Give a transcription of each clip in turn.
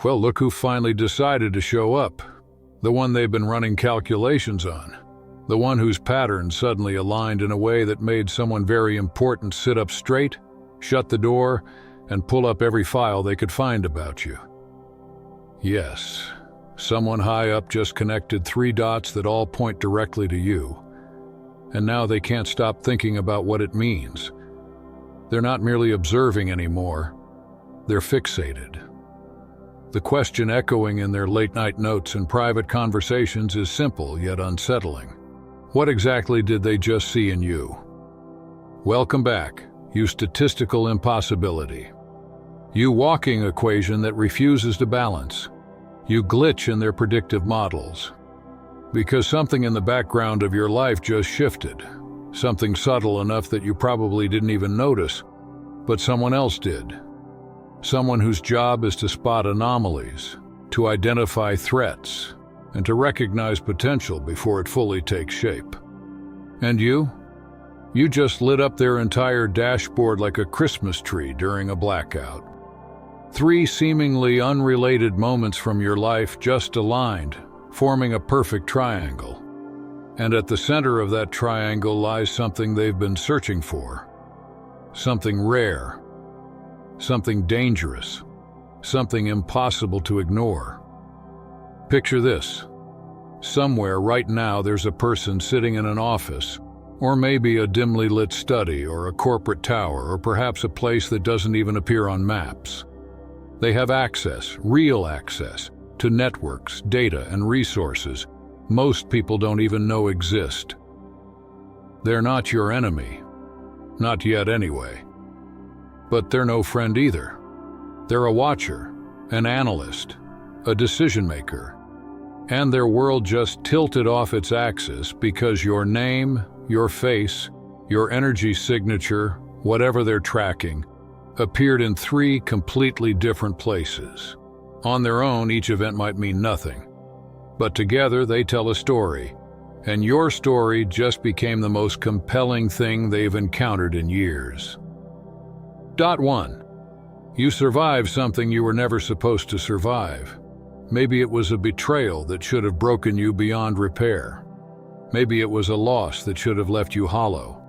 Well, look who finally decided to show up. The one they've been running calculations on. The one whose patterns suddenly aligned in a way that made someone very important sit up straight, shut the door, and pull up every file they could find about you. Yes, someone high up just connected 3 dots that all point directly to you. And now they can't stop thinking about what it means. They're not merely observing anymore. They're fixated. The question echoing in their late-night notes and private conversations is simple yet unsettling. What exactly did they just see in you? Welcome back, you statistical impossibility. You walking equation that refuses to balance. You glitch in their predictive models. Because something in the background of your life just shifted. Something subtle enough that you probably didn't even notice, but someone else did. Someone whose job is to spot anomalies, to identify threats, and to recognize potential before it fully takes shape. And you? You just lit up their entire dashboard like a Christmas tree during a blackout. 3 seemingly unrelated moments from your life just aligned, forming a perfect triangle. And at the center of that triangle lies something they've been searching for. Something rare. Something dangerous. Something impossible to ignore. Picture this. Somewhere right now there's a person sitting in an office, or maybe a dimly lit study or a corporate tower, or perhaps a place that doesn't even appear on maps. They have access, real access, to networks, data, and resources most people don't even know exist. They're not your enemy. Not yet anyway. But they're no friend either. They're a watcher, an analyst, a decision maker. And their world just tilted off its axis because your name, your face, your energy signature, whatever they're tracking, appeared in 3 completely different places. On their own, each event might mean nothing. But together they tell a story, and your story just became the most compelling thing they've encountered in years. Dot 1. You survived something you were never supposed to survive. Maybe it was a betrayal that should have broken you beyond repair. Maybe it was a loss that should have left you hollow.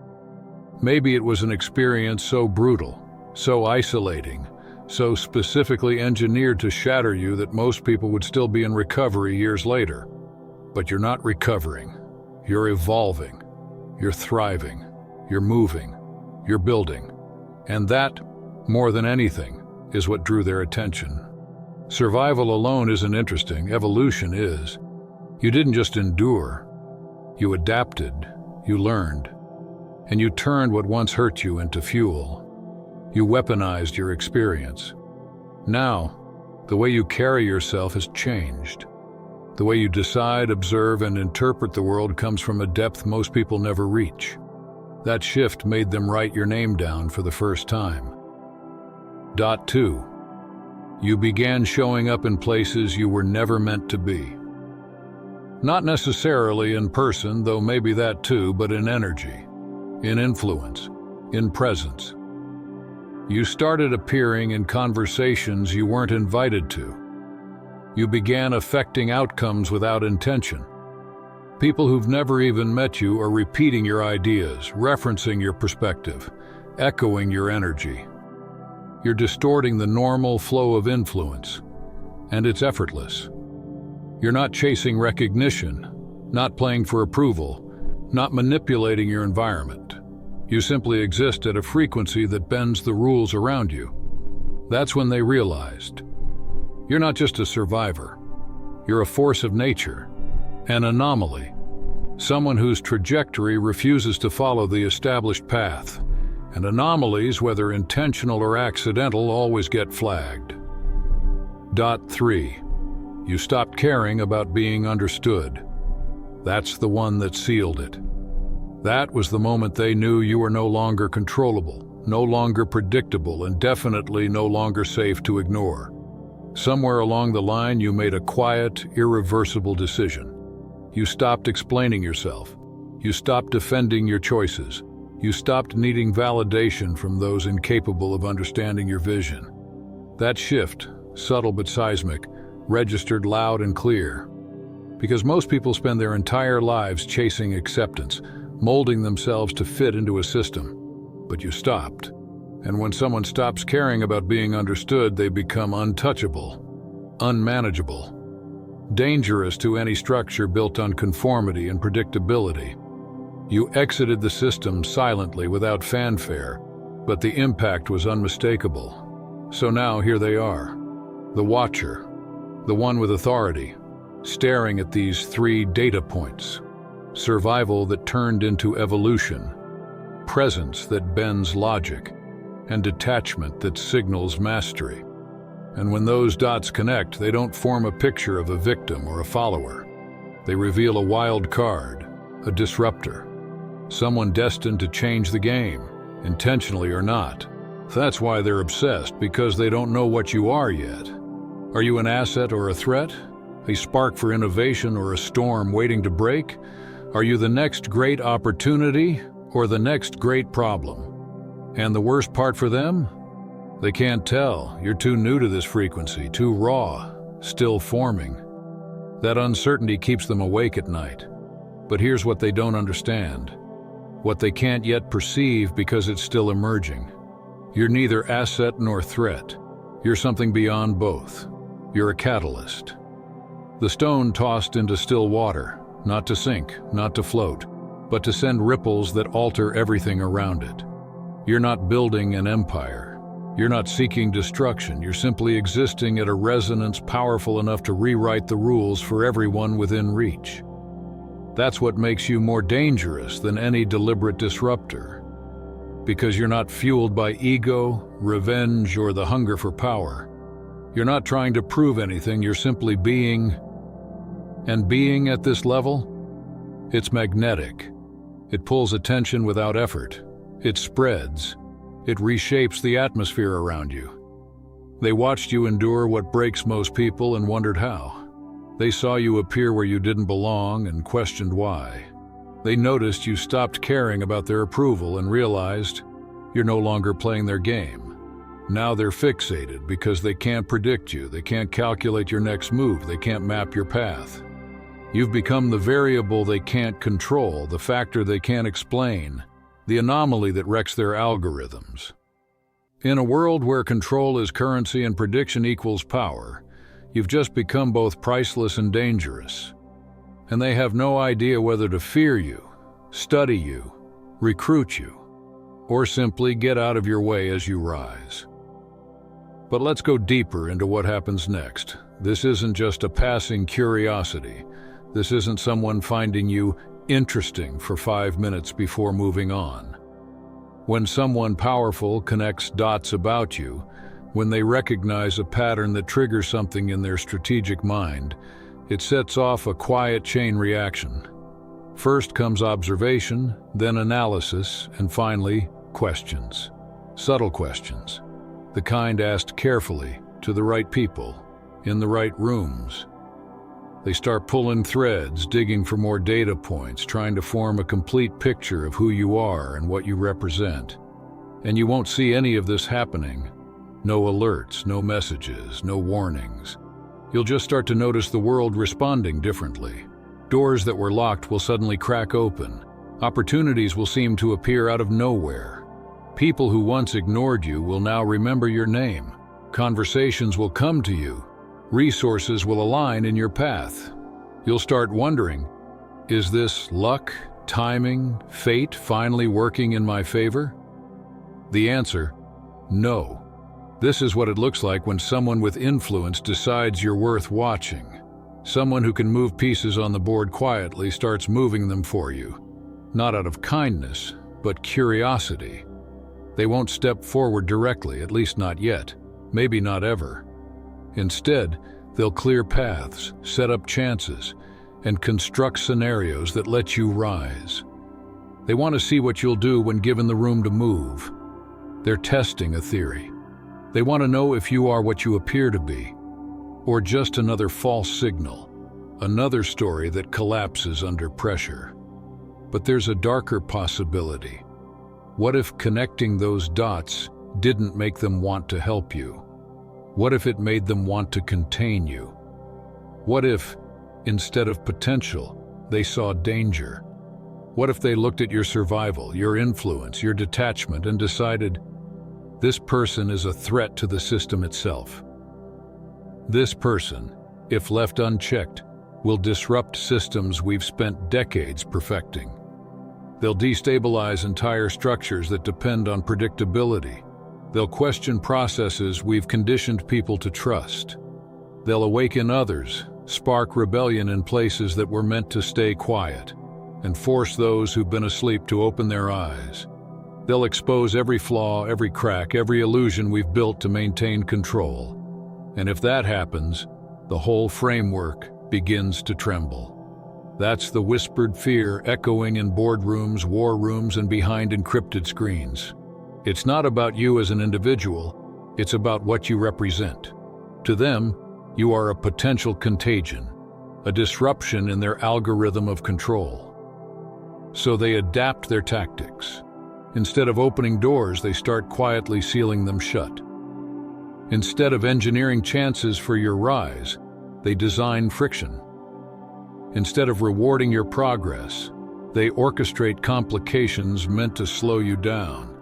Maybe it was an experience so brutal, so isolating, so specifically engineered to shatter you that most people would still be in recovery years later. But you're not recovering. You're evolving. You're thriving. You're moving. You're building. And that, more than anything, is what drew their attention. Survival alone isn't interesting. Evolution is. You didn't just endure. You adapted. You learned. And you turned what once hurt you into fuel. You weaponized your experience. Now, the way you carry yourself has changed. The way you decide, observe, and interpret the world comes from a depth most people never reach. That shift made them write your name down for the first time. Dot 2. You began showing up in places you were never meant to be. Not necessarily in person, though maybe that too, but in energy, in influence, in presence. You started appearing in conversations you weren't invited to. You began affecting outcomes without intention. People who've never even met you are repeating your ideas, referencing your perspective, echoing your energy. You're distorting the normal flow of influence, and it's effortless. You're not chasing recognition, not playing for approval, not manipulating your environment. You simply exist at a frequency that bends the rules around you. That's when they realized. You're not just a survivor. You're a force of nature, an anomaly, someone whose trajectory refuses to follow the established path. And anomalies, whether intentional or accidental, always get flagged. Dot 3. You stopped caring about being understood. That's the one that sealed it. That was the moment they knew you were no longer controllable, no longer predictable, and definitely no longer safe to ignore. Somewhere along the line, you made a quiet, irreversible decision. You stopped explaining yourself. You stopped defending your choices. You stopped needing validation from those incapable of understanding your vision. That shift, subtle but seismic, registered loud and clear. Because most people spend their entire lives chasing acceptance, molding themselves to fit into a system. But you stopped. And when someone stops caring about being understood, they become untouchable, unmanageable, dangerous to any structure built on conformity and predictability. You exited the system silently without fanfare, but the impact was unmistakable. So now here they are, the watcher, the one with authority, staring at these 3 data points: survival that turned into evolution, presence that bends logic, and detachment that signals mastery. And when those dots connect, they don't form a picture of a victim or a follower. They reveal a wild card, a disruptor, someone destined to change the game, intentionally or not. That's why they're obsessed, because they don't know what you are yet. Are you an asset or a threat? A spark for innovation or a storm waiting to break? Are you the next great opportunity or the next great problem? And the worst part for them? They can't tell. You're too new to this frequency, too raw, still forming. That uncertainty keeps them awake at night. But here's what they don't understand. What they can't yet perceive because it's still emerging. You're neither asset nor threat. You're something beyond both. You're a catalyst. The stone tossed into still water, not to sink, not to float, but to send ripples that alter everything around it. You're not building an empire. You're not seeking destruction. You're simply existing at a resonance powerful enough to rewrite the rules for everyone within reach. That's what makes you more dangerous than any deliberate disruptor. Because you're not fueled by ego, revenge, or the hunger for power. You're not trying to prove anything, you're simply being. And being at this level? It's magnetic. It pulls attention without effort. It spreads. It reshapes the atmosphere around you. They watched you endure what breaks most people and wondered how. They saw you appear where you didn't belong and questioned why. They noticed you stopped caring about their approval and realized you're no longer playing their game. Now they're fixated because they can't predict you, they can't calculate your next move, they can't map your path. You've become the variable they can't control, the factor they can't explain, the anomaly that wrecks their algorithms. In a world where control is currency and prediction equals power, you've just become both priceless and dangerous. And they have no idea whether to fear you, study you, recruit you, or simply get out of your way as you rise. But let's go deeper into what happens next. This isn't just a passing curiosity. This isn't someone finding you interesting for 5 minutes before moving on. When someone powerful connects dots about you, when they recognize a pattern that triggers something in their strategic mind, it sets off a quiet chain reaction. First comes observation, then analysis, and finally, questions. Subtle questions. The kind asked carefully, to the right people, in the right rooms. They start pulling threads, digging for more data points, trying to form a complete picture of who you are and what you represent. And you won't see any of this happening. No alerts, no messages, no warnings. You'll just start to notice the world responding differently. Doors that were locked will suddenly crack open. Opportunities will seem to appear out of nowhere. People who once ignored you will now remember your name. Conversations will come to you. Resources will align in your path. You'll start wondering, is this luck, timing, fate finally working in my favor? The answer, no. This is what it looks like when someone with influence decides you're worth watching. Someone who can move pieces on the board quietly starts moving them for you. Not out of kindness, but curiosity. They won't step forward directly, at least not yet, maybe not ever. Instead, they'll clear paths, set up chances, and construct scenarios that let you rise. They want to see what you'll do when given the room to move. They're testing a theory. They want to know if you are what you appear to be, or just another false signal, another story that collapses under pressure. But there's a darker possibility. What if connecting those dots didn't make them want to help you? What if it made them want to contain you? What if, instead of potential, they saw danger? What if they looked at your survival, your influence, your detachment, and decided, this person is a threat to the system itself? This person, if left unchecked, will disrupt systems we've spent decades perfecting. They'll destabilize entire structures that depend on predictability. They'll question processes we've conditioned people to trust. They'll awaken others, spark rebellion in places that were meant to stay quiet, and force those who've been asleep to open their eyes. They'll expose every flaw, every crack, every illusion we've built to maintain control. And if that happens, the whole framework begins to tremble. That's the whispered fear echoing in boardrooms, war rooms, and behind encrypted screens. It's not about you as an individual, it's about what you represent. To them, you are a potential contagion, a disruption in their algorithm of control. So they adapt their tactics. Instead of opening doors, they start quietly sealing them shut. Instead of engineering chances for your rise, they design friction. Instead of rewarding your progress, they orchestrate complications meant to slow you down.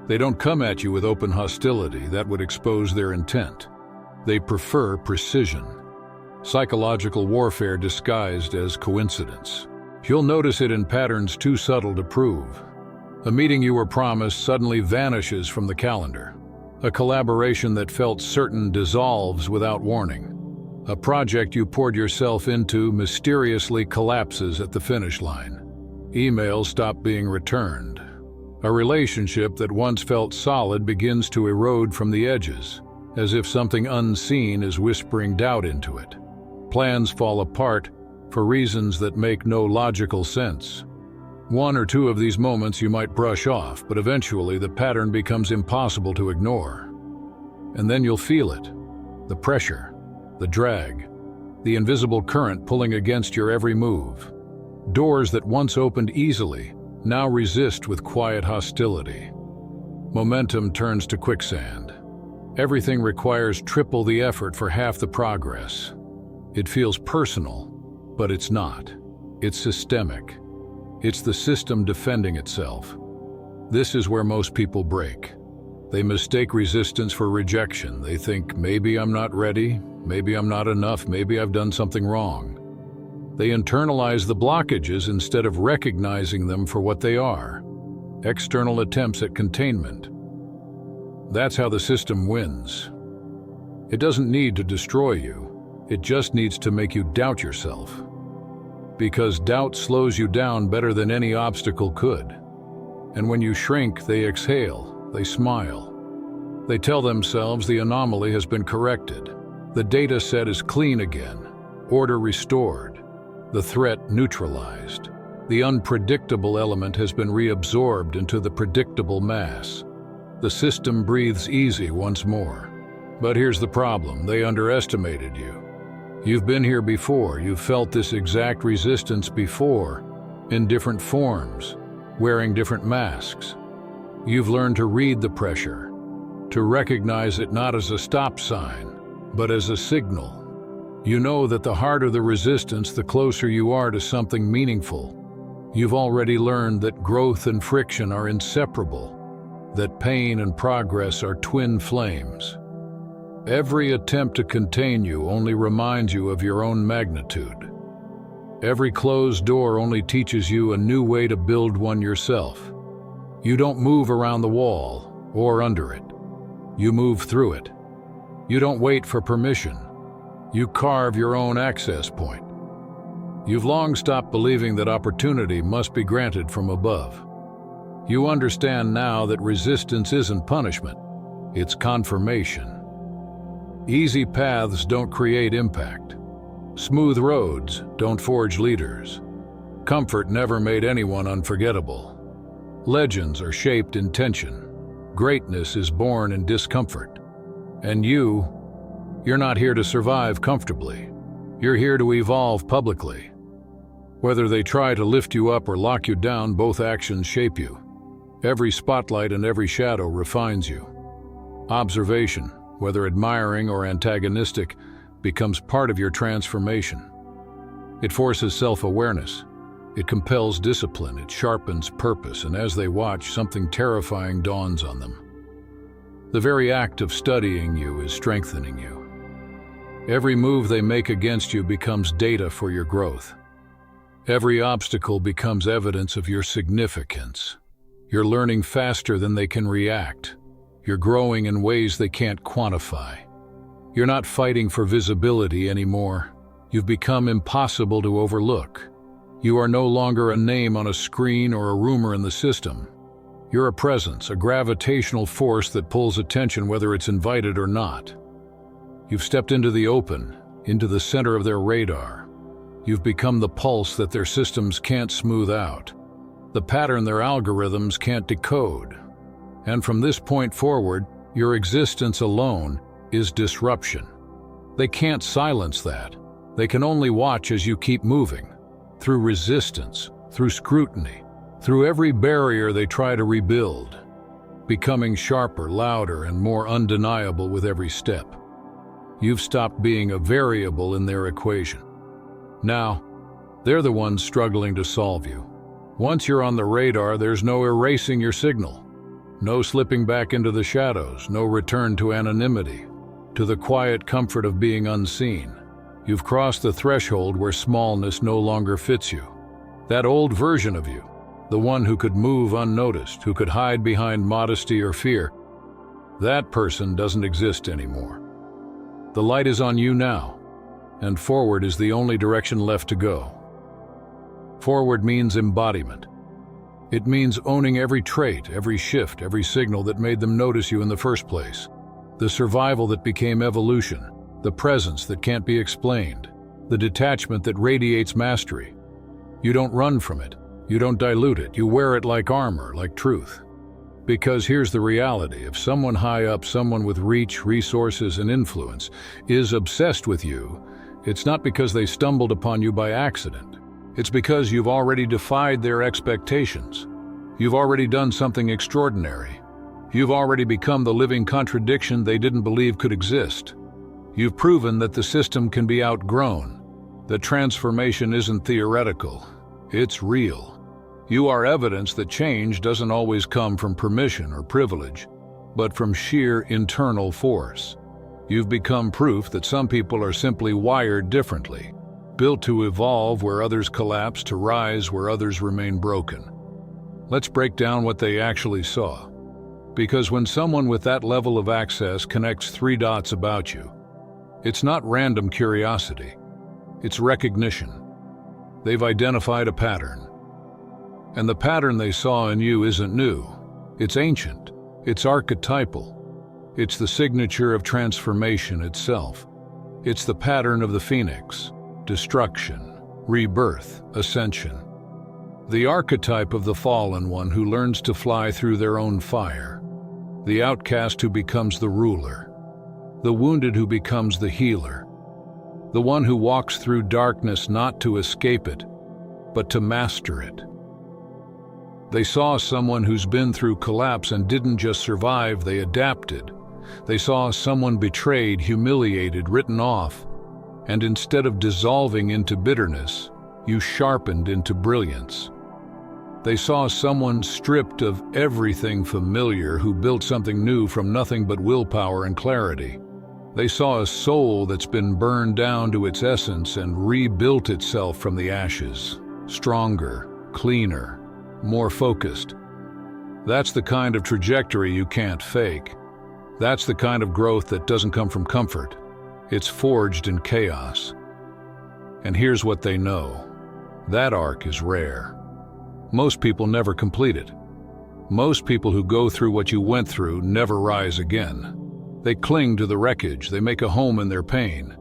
They don't come at you with open hostility that would expose their intent. They prefer precision, psychological warfare disguised as coincidence. You'll notice it in patterns too subtle to prove. A meeting you were promised suddenly vanishes from the calendar. A collaboration that felt certain dissolves without warning. A project you poured yourself into mysteriously collapses at the finish line. Emails stop being returned. A relationship that once felt solid begins to erode from the edges, as if something unseen is whispering doubt into it. Plans fall apart for reasons that make no logical sense. One or two of these moments you might brush off, but eventually the pattern becomes impossible to ignore. And then you'll feel it, the pressure, the drag, the invisible current pulling against your every move. Doors that once opened easily now resist with quiet hostility. Momentum turns to quicksand. Everything requires triple the effort for half the progress. It feels personal, but it's not. It's systemic. It's the system defending itself. This is where most people break. They mistake resistance for rejection. They think, maybe I'm not ready, maybe I'm not enough, maybe I've done something wrong. They internalize the blockages instead of recognizing them for what they are: external attempts at containment. That's how the system wins. It doesn't need to destroy you. It just needs to make you doubt yourself. Because doubt slows you down better than any obstacle could. And when you shrink, they exhale. They smile. They tell themselves the anomaly has been corrected. The data set is clean again. Order restored. The threat neutralized. The unpredictable element has been reabsorbed into the predictable mass. The system breathes easy once more. But here's the problem: they underestimated you. You've been here before. You've felt this exact resistance before, in different forms, wearing different masks. You've learned to read the pressure, to recognize it not as a stop sign, but as a signal. You know that the harder the resistance, the closer you are to something meaningful. You've already learned that growth and friction are inseparable, that pain and progress are twin flames. Every attempt to contain you only reminds you of your own magnitude. Every closed door only teaches you a new way to build one yourself. You don't move around the wall or under it. You move through it. You don't wait for permission. You carve your own access point. You've long stopped believing that opportunity must be granted from above. You understand now that resistance isn't punishment, it's confirmation. Easy paths don't create impact. Smooth roads don't forge leaders. Comfort never made anyone unforgettable. Legends are shaped in tension. Greatness is born in discomfort. And you're not here to survive comfortably. You're here to evolve publicly. Whether they try to lift you up or lock you down, both actions shape you. Every spotlight and every shadow refines you. Observation, whether admiring or antagonistic, becomes part of your transformation. It forces self-awareness. It compels discipline. It sharpens purpose, and as they watch, something terrifying dawns on them. The very act of studying you is strengthening you. Every move they make against you becomes data for your growth. Every obstacle becomes evidence of your significance. You're learning faster than they can react. You're growing in ways they can't quantify. You're not fighting for visibility anymore. You've become impossible to overlook. You are no longer a name on a screen or a rumor in the system. You're a presence, a gravitational force that pulls attention whether it's invited or not. You've stepped into the open, into the center of their radar. You've become the pulse that their systems can't smooth out, the pattern their algorithms can't decode. And from this point forward, your existence alone is disruption. They can't silence that. They can only watch as you keep moving, through resistance, through scrutiny, through every barrier they try to rebuild, becoming sharper, louder, and more undeniable with every step. You've stopped being a variable in their equation. Now, they're the ones struggling to solve you. Once you're on the radar, there's no erasing your signal. No slipping back into the shadows, no return to anonymity, to the quiet comfort of being unseen. You've crossed the threshold where smallness no longer fits you. That old version of you, the one who could move unnoticed, who could hide behind modesty or fear, that person doesn't exist anymore. The light is on you now, and forward is the only direction left to go. Forward means embodiment. It means owning every trait, every shift, every signal that made them notice you in the first place. The survival that became evolution, the presence that can't be explained, the detachment that radiates mastery. You don't run from it. You don't dilute it. You wear it like armor, like truth. Because here's the reality. If someone high up, someone with reach, resources, and influence, is obsessed with you, it's not because they stumbled upon you by accident. It's because you've already defied their expectations. You've already done something extraordinary. You've already become the living contradiction they didn't believe could exist. You've proven that the system can be outgrown, that transformation isn't theoretical, it's real. You are evidence that change doesn't always come from permission or privilege, but from sheer internal force. You've become proof that some people are simply wired differently, built to evolve where others collapse, to rise where others remain broken. Let's break down what they actually saw. Because when someone with that level of access connects 3 dots about you, it's not random curiosity, it's recognition. They've identified a pattern. And the pattern they saw in you isn't new. It's ancient. It's archetypal. It's the signature of transformation itself. It's the pattern of the phoenix, destruction, rebirth, ascension. The archetype of the fallen one who learns to fly through their own fire. The outcast who becomes the ruler. The wounded who becomes the healer. The one who walks through darkness not to escape it, but to master it. They saw someone who's been through collapse and didn't just survive, they adapted. They saw someone betrayed, humiliated, written off, and instead of dissolving into bitterness, you sharpened into brilliance. They saw someone stripped of everything familiar who built something new from nothing but willpower and clarity. They saw a soul that's been burned down to its essence and rebuilt itself from the ashes, stronger, cleaner, more focused. That's the kind of trajectory you can't fake. That's the kind of growth that doesn't come from comfort. It's forged in chaos. And here's what they know. That arc is rare. Most people never complete it. Most people who go through what you went through never rise again. They cling to the wreckage, they make a home in their pain.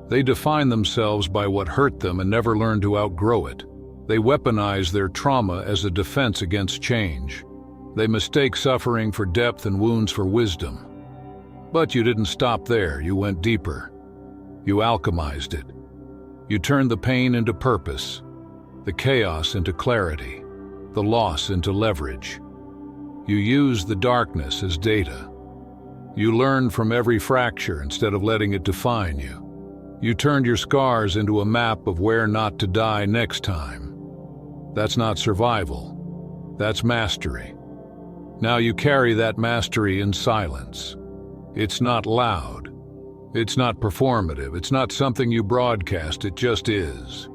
They define themselves by what hurt them and never learn to outgrow it. They weaponize their trauma as a defense against change. They mistake suffering for depth and wounds for wisdom. But you didn't stop there, you went deeper. You alchemized it. You turned the pain into purpose, the chaos into clarity, the loss into leverage. You used the darkness as data. You learned from every fracture instead of letting it define you. You turned your scars into a map of where not to die next time. That's not survival. That's mastery. Now you carry that mastery in silence. It's not loud. It's not performative. It's not something you broadcast. It just is.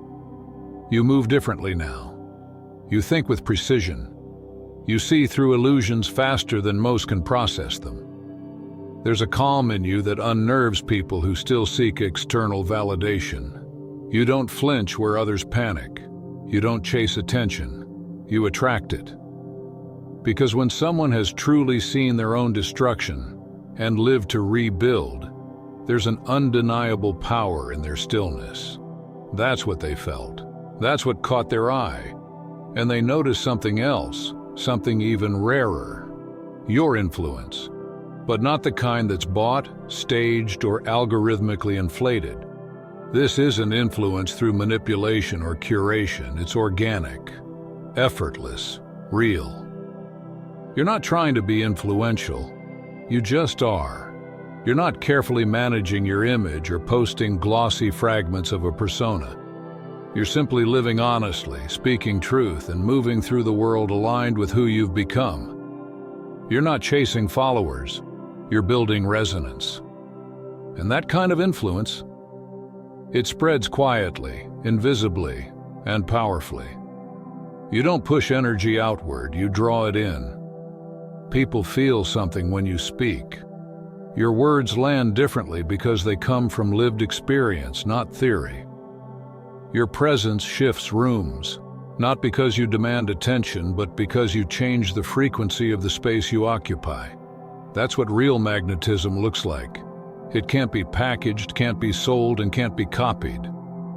You move differently now. You think with precision. You see through illusions faster than most can process them. There's a calm in you that unnerves people who still seek external validation. You don't flinch where others panic. You don't chase attention. You attract it. Because when someone has truly seen their own destruction and lived to rebuild, there's an undeniable power in their stillness. That's what they felt. That's what caught their eye. And they noticed something else, something even rarer. Your influence. But not the kind that's bought, staged, or algorithmically inflated. This isn't influence through manipulation or curation. It's organic, effortless, real. You're not trying to be influential. You just are. You're not carefully managing your image or posting glossy fragments of a persona. You're simply living honestly, speaking truth, and moving through the world aligned with who you've become. You're not chasing followers. You're building resonance. And that kind of influence, it spreads quietly, invisibly, and powerfully. You don't push energy outward, you draw it in. People feel something when you speak. Your words land differently because they come from lived experience, not theory. Your presence shifts rooms, not because you demand attention, but because you change the frequency of the space you occupy. That's what real magnetism looks like. It can't be packaged, can't be sold, and can't be copied.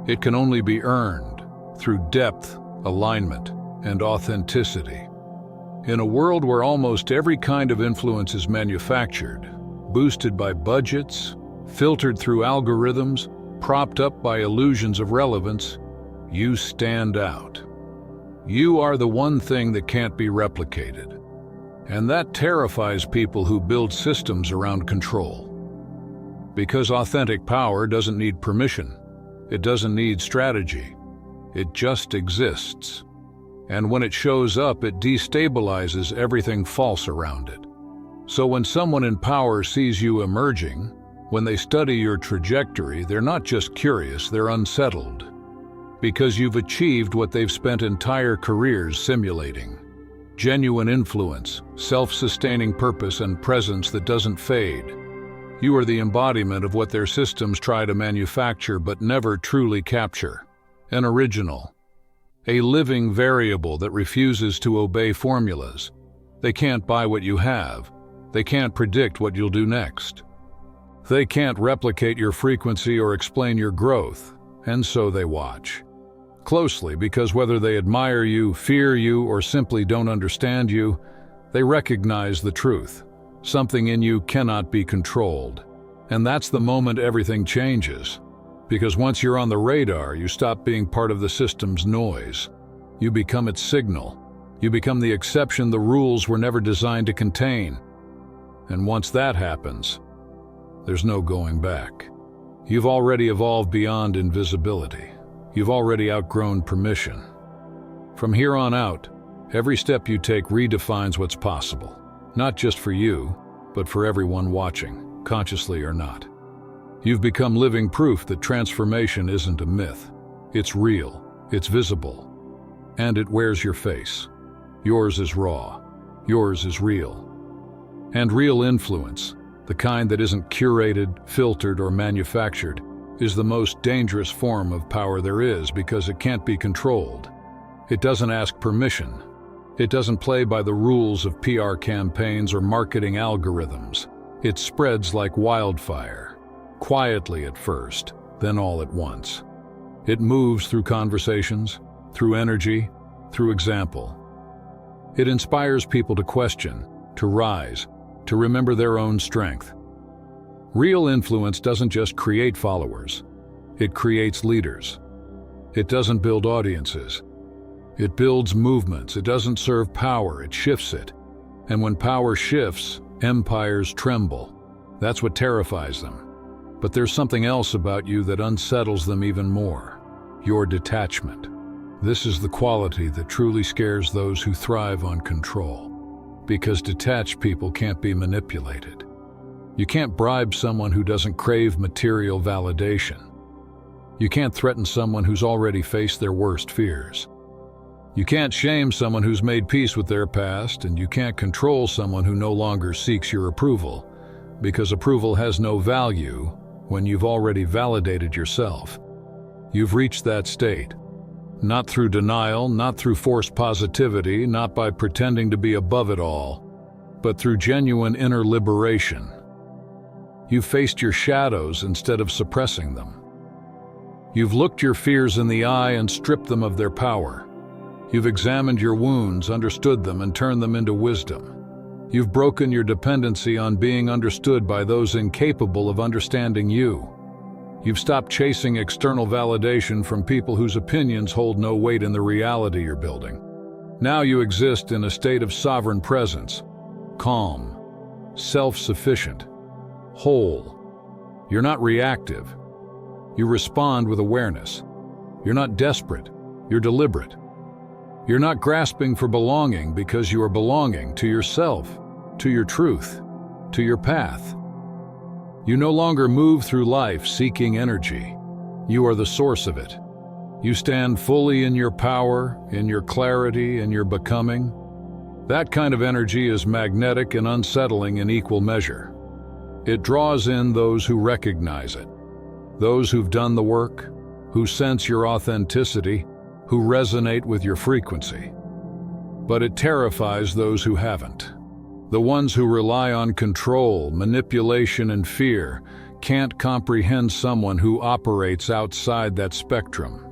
It can only be earned through depth, alignment, and authenticity. In a world where almost every kind of influence is manufactured, boosted by budgets, filtered through algorithms, propped up by illusions of relevance, you stand out. You are the one thing that can't be replicated. And that terrifies people who build systems around control. Because authentic power doesn't need permission. It doesn't need strategy. It just exists. And when it shows up, it destabilizes everything false around it. So when someone in power sees you emerging, when they study your trajectory, they're not just curious, they're unsettled. Because you've achieved what they've spent entire careers simulating. Genuine influence, self-sustaining purpose, and presence that doesn't fade. You are the embodiment of what their systems try to manufacture but never truly capture. An original. A living variable that refuses to obey formulas. They can't buy what you have. They can't predict what you'll do next. They can't replicate your frequency or explain your growth, and so they watch. Closely, because whether they admire you, fear you, or simply don't understand you, they recognize the truth. Something in you cannot be controlled. And that's the moment everything changes. Because once you're on the radar, you stop being part of the system's noise. You become its signal. You become the exception the rules were never designed to contain. And once that happens, there's no going back. You've already evolved beyond invisibility. You've already outgrown permission. From here on out, every step you take redefines what's possible. Not just for you, but for everyone watching, consciously or not. You've become living proof that transformation isn't a myth. It's real, it's visible, and it wears your face. Yours is raw. Yours is real. And real influence, the kind that isn't curated, filtered, or manufactured, is the most dangerous form of power there is because it can't be controlled. It doesn't ask permission. It doesn't play by the rules of PR campaigns or marketing algorithms. It spreads like wildfire, quietly at first, then all at once. It moves through conversations, through energy, through example. It inspires people to question, to rise, to remember their own strength. Real influence doesn't just create followers. It creates leaders. It doesn't build audiences. It builds movements. It doesn't serve power, it shifts it. And when power shifts, empires tremble. That's what terrifies them. But there's something else about you that unsettles them even more. Your detachment. This is the quality that truly scares those who thrive on control. Because detached people can't be manipulated. You can't bribe someone who doesn't crave material validation. You can't threaten someone who's already faced their worst fears. You can't shame someone who's made peace with their past, and you can't control someone who no longer seeks your approval, because approval has no value when you've already validated yourself. You've reached that state. Not through denial, not through forced positivity, not by pretending to be above it all, but through genuine inner liberation. You've faced your shadows instead of suppressing them. You've looked your fears in the eye and stripped them of their power. You've examined your wounds, understood them, and turned them into wisdom. You've broken your dependency on being understood by those incapable of understanding you. You've stopped chasing external validation from people whose opinions hold no weight in the reality you're building. Now you exist in a state of sovereign presence, calm, self-sufficient, whole. You're not reactive. You respond with awareness. You're not desperate. You're deliberate. You're not grasping for belonging because you are belonging to yourself, to your truth, to your path. You no longer move through life seeking energy. You are the source of it. You stand fully in your power, in your clarity, in your becoming. That kind of energy is magnetic and unsettling in equal measure. It draws in those who recognize it, those who've done the work, who sense your authenticity, who resonate with your frequency. But it terrifies those who haven't. The ones who rely on control, manipulation, and fear can't comprehend someone who operates outside that spectrum.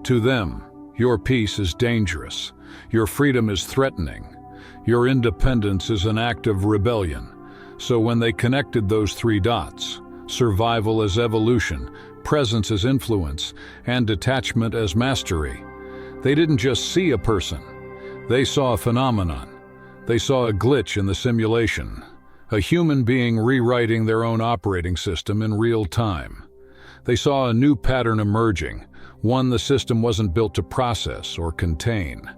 To them, your peace is dangerous, your freedom is threatening, your independence is an act of rebellion. So when they connected those three dots, survival as evolution, presence as influence, and detachment as mastery, they didn't just see a person, they saw a phenomenon. They saw a glitch in the simulation, a human being rewriting their own operating system in real time. They saw a new pattern emerging, one the system wasn't built to process or contain.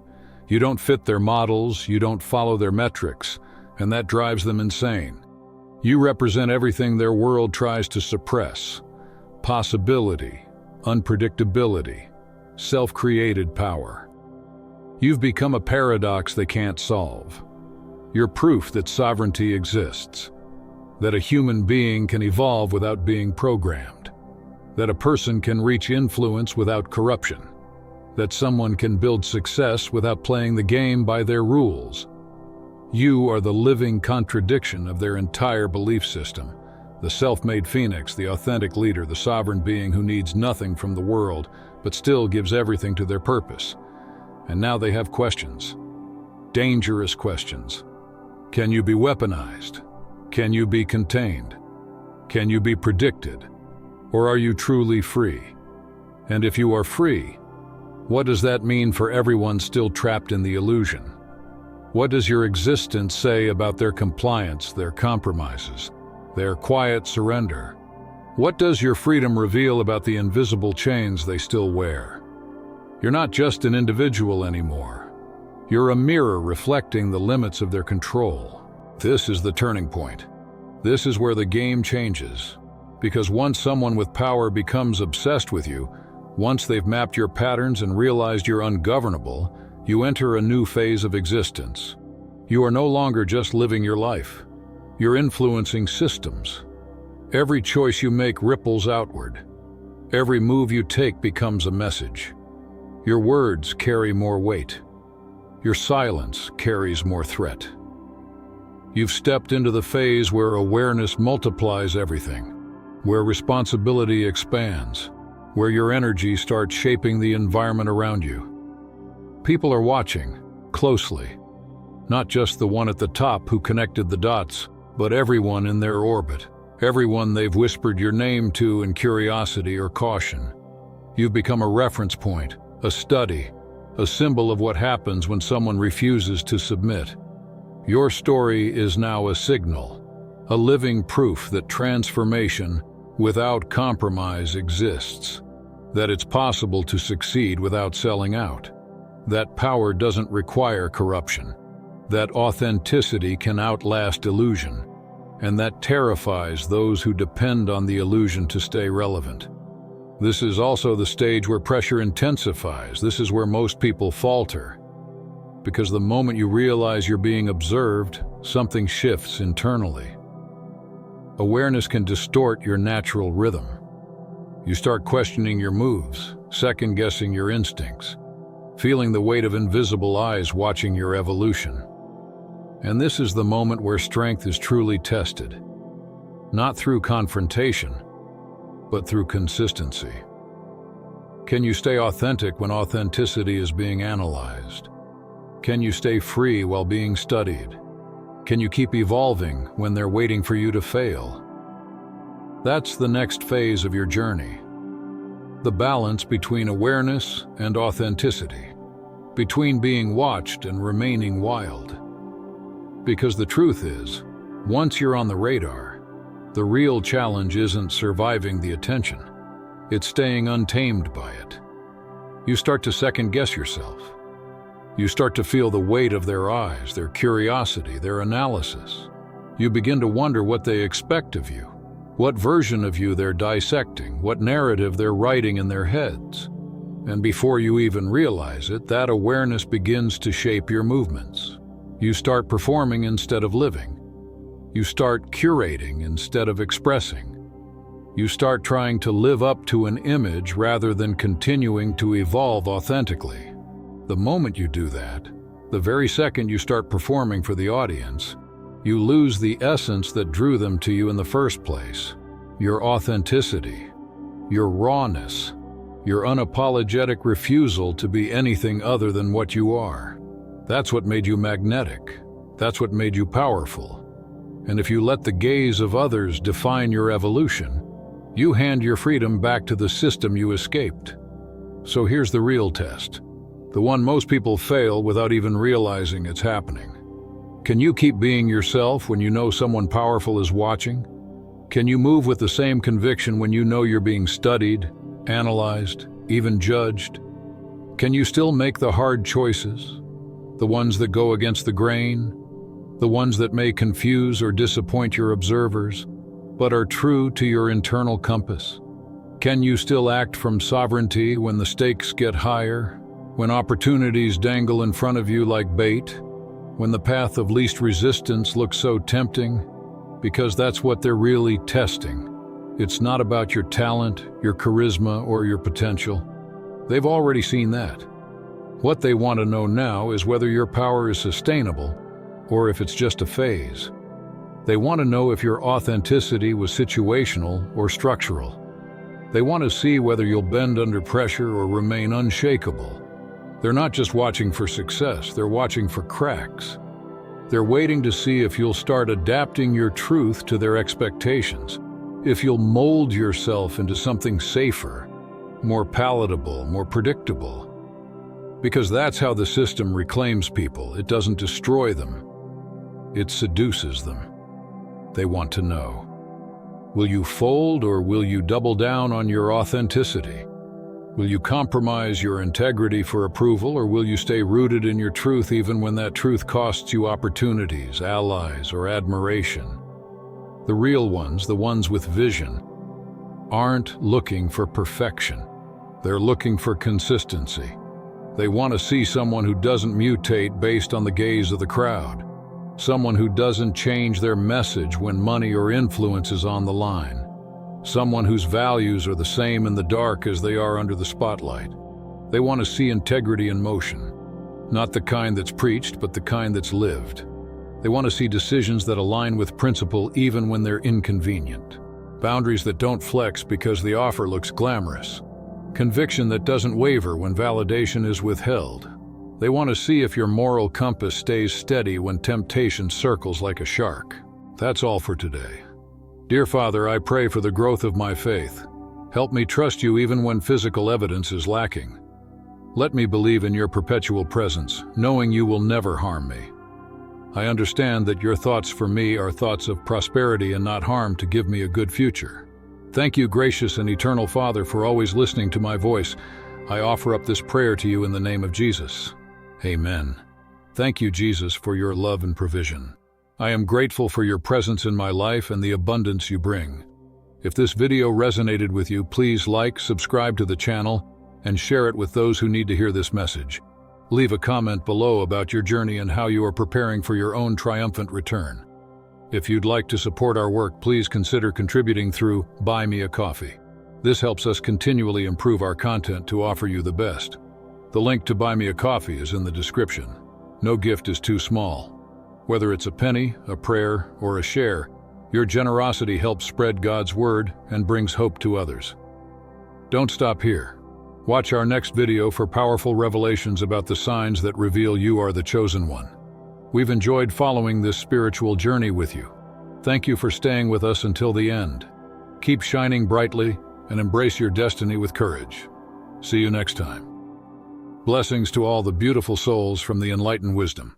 You don't fit their models, you don't follow their metrics, and that drives them insane. You represent everything their world tries to suppress: possibility, unpredictability, self-created power. You've become a paradox they can't solve. You're proof that sovereignty exists, that a human being can evolve without being programmed, that a person can reach influence without corruption, that someone can build success without playing the game by their rules. You are the living contradiction of their entire belief system, the self-made phoenix, the authentic leader, the sovereign being who needs nothing from the world but still gives everything to their purpose. And now they have questions, dangerous questions. Can you be weaponized? Can you be contained? Can you be predicted? Or are you truly free? And if you are free, what does that mean for everyone still trapped in the illusion? What does your existence say about their compliance, their compromises, their quiet surrender? What does your freedom reveal about the invisible chains they still wear? You're not just an individual anymore. You're a mirror reflecting the limits of their control. This is the turning point. This is where the game changes. Because once someone with power becomes obsessed with you, once they've mapped your patterns and realized you're ungovernable, you enter a new phase of existence. You are no longer just living your life. You're influencing systems. Every choice you make ripples outward. Every move you take becomes a message. Your words carry more weight. Your silence carries more threat. You've stepped into the phase where awareness multiplies everything, where responsibility expands, where your energy starts shaping the environment around you. People are watching, closely. Not just the one at the top who connected the dots, but everyone in their orbit, everyone they've whispered your name to in curiosity or caution. You've become a reference point, a study, a symbol of what happens when someone refuses to submit. Your story is now a signal, a living proof that transformation without compromise exists, that it's possible to succeed without selling out, that power doesn't require corruption, that authenticity can outlast illusion, and that terrifies those who depend on the illusion to stay relevant. This is also the stage where pressure intensifies. This is where most people falter, because the moment you realize you're being observed, something shifts internally. Awareness can distort your natural rhythm. You start questioning your moves, second-guessing your instincts, feeling the weight of invisible eyes watching your evolution. And this is the moment where strength is truly tested, not through confrontation, but through consistency. Can you stay authentic when authenticity is being analyzed? Can you stay free while being studied? Can you keep evolving when they're waiting for you to fail? That's the next phase of your journey. The balance between awareness and authenticity, between being watched and remaining wild. Because the truth is, once you're on the radar, the real challenge isn't surviving the attention, it's staying untamed by it. You start to second-guess yourself. You start to feel the weight of their eyes, their curiosity, their analysis. You begin to wonder what they expect of you, what version of you they're dissecting, what narrative they're writing in their heads. And before you even realize it, that awareness begins to shape your movements. You start performing instead of living. You start curating instead of expressing. You start trying to live up to an image rather than continuing to evolve authentically. The moment you do that, the very second you start performing for the audience, you lose the essence that drew them to you in the first place. Your authenticity, your rawness, your unapologetic refusal to be anything other than what you are. That's what made you magnetic. That's what made you powerful. And if you let the gaze of others define your evolution, you hand your freedom back to the system you escaped. So here's the real test, the one most people fail without even realizing it's happening. Can you keep being yourself when you know someone powerful is watching? Can you move with the same conviction when you know you're being studied, analyzed, even judged? Can you still make the hard choices, the ones that go against the grain, the ones that may confuse or disappoint your observers, but are true to your internal compass? Can you still act from sovereignty when the stakes get higher, when opportunities dangle in front of you like bait, when the path of least resistance looks so tempting? Because that's what they're really testing. It's not about your talent, your charisma, or your potential. They've already seen that. What they want to know now is whether your power is sustainable or if it's just a phase. They want to know if your authenticity was situational or structural. They want to see whether you'll bend under pressure or remain unshakable. They're not just watching for success, they're watching for cracks. They're waiting to see if you'll start adapting your truth to their expectations, if you'll mold yourself into something safer, more palatable, more predictable. Because that's how the system reclaims people. It doesn't destroy them, it seduces them. They want to know. Will you fold or will you double down on your authenticity? Will you compromise your integrity for approval, or will you stay rooted in your truth even when that truth costs you opportunities, allies, or admiration? The real ones, the ones with vision, aren't looking for perfection. They're looking for consistency. They want to see someone who doesn't mutate based on the gaze of the crowd. Someone who doesn't change their message when money or influence is on the line. Someone whose values are the same in the dark as they are under the spotlight. They want to see integrity in motion. Not the kind that's preached, but the kind that's lived. They want to see decisions that align with principle even when they're inconvenient. Boundaries that don't flex because the offer looks glamorous. Conviction that doesn't waver when validation is withheld. They want to see if your moral compass stays steady when temptation circles like a shark. That's all for today. Dear Father, I pray for the growth of my faith. Help me trust you even when physical evidence is lacking. Let me believe in your perpetual presence, knowing you will never harm me. I understand that your thoughts for me are thoughts of prosperity and not harm to give me a good future. Thank you, gracious and eternal Father, for always listening to my voice. I offer up this prayer to you in the name of Jesus. Amen. Thank you, Jesus, for your love and provision. I am grateful for your presence in my life and the abundance you bring. If this video resonated with you, please like, subscribe to the channel, and share it with those who need to hear this message. Leave a comment below about your journey and how you are preparing for your own triumphant return. If you'd like to support our work, please consider contributing through Buy Me a Coffee. This helps us continually improve our content to offer you the best. The link to Buy Me a Coffee is in the description. No gift is too small. Whether it's a penny, a prayer, or a share, your generosity helps spread God's word and brings hope to others. Don't stop here. Watch our next video for powerful revelations about the signs that reveal you are the chosen one. We've enjoyed following this spiritual journey with you. Thank you for staying with us until the end. Keep shining brightly and embrace your destiny with courage. See you next time. Blessings to all the beautiful souls from the Enlighten Wisdom.